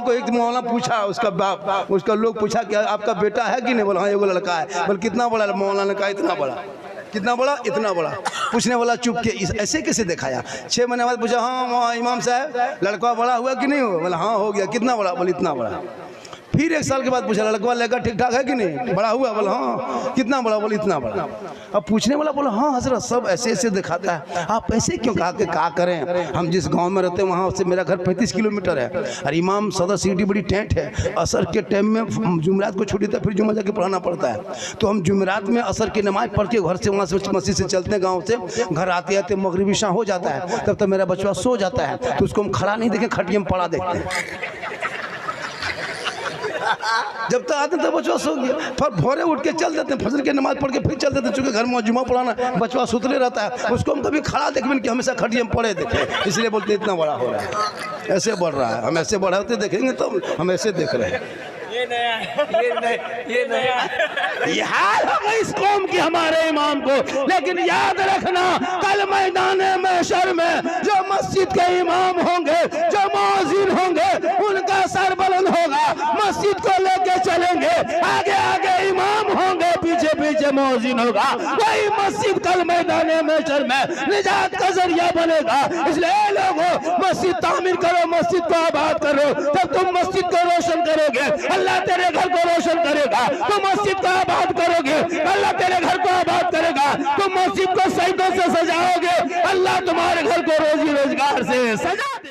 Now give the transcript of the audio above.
को एक मौलाना पूछा, उसका बाप, उसका लोग पूछा कि आपका बेटा है कि नहीं? बोला हाँ एगो लड़का है। बोल कितना बड़ा? मौलाना ने कहा इतना बड़ा। कितना बड़ा? इतना बड़ा। पूछने वाला चुप के ऐसे कैसे दिखाया? 6 महीने बाद पूछा हाँ इमाम साहब लड़का बड़ा हुआ कि नहीं हुआ? बोला हाँ हो गया। कितना बड़ा? बोले इतना बड़ा। फिर 1 साल के बाद पूछा लड़का लेकर ठीक ठाक है कि नहीं? बड़ा हुआ? बोला हाँ। कितना बड़ा? बोले इतना बड़ा। अब पूछने वाला बोला हाँ हजरत सब ऐसे ऐसे दिखाता है, आप ऐसे क्यों? कहा कि क्या करें, हम जिस गांव में रहते हैं वहाँ से मेरा घर 35 किलोमीटर है और इमाम सदर सीटी बड़ी टेंट है। असर के टाइम में जुमेरात को छुट्टी था, फिर जुम्मा जाके पढ़ाना पड़ता है। तो हम जुमेरात में असर की नमाज पढ़ के घर से वहाँ से मस्जिद से चलते हैं, गाँव से घर आते आते मगरिबी शाम हो जाता है, तब तक मेरा बच्चा सो जाता है। तो उसको हम खड़ा नहीं देखें, खटिया में पड़ा देखते हैं। जब तक आते तब बचवा सो गया, फिर भोरे उठ के चल देते हैं, फजर की नमाज पढ़ के फिर चल देते हैं। चूंकि घर में जुमा पढ़ाना, बचवा सुतले रहता है, उसको हम कभी खड़ा देखें कि हमेशा खटिया में पड़े देखें, इसलिए बोलते इतना बड़ा हो रहा है, ऐसे बढ़ रहा है। हम ऐसे बढ़ाते देखेंगे तो हम ऐसे देख रहे हैं। ये नया है, ये नया ये हाल होगा इस कौम की हमारे इमाम को। लेकिन याद रखना कल मैदान महशर में जो मस्जिद के इमाम होंगे, जो मुअज्जिन होंगे, उनका सर बुलंद होगा, मस्जिद को लेके चलेंगे, आगे आगे इमाम होंगे, पीछे पीछे मुअज्जिन होगा। वही मस्जिद कल मैदान महशर में निजात का जरिया बनेगा। इसलिए लोगों मस्जिद तामीर करो, मस्जिद को आबाद करो, तब तुम मस्जिद को रोशन करोगे, अल्लाह तेरे घर को रोशन करेगा। तुम मस्जिद को आबाद करोगे, अल्लाह तेरे घर को आबाद करेगा। तुम मस्जिद को सईदों से सजाओगे, अल्लाह तुम्हारे घर को रोजी रोजगार से सजा दे।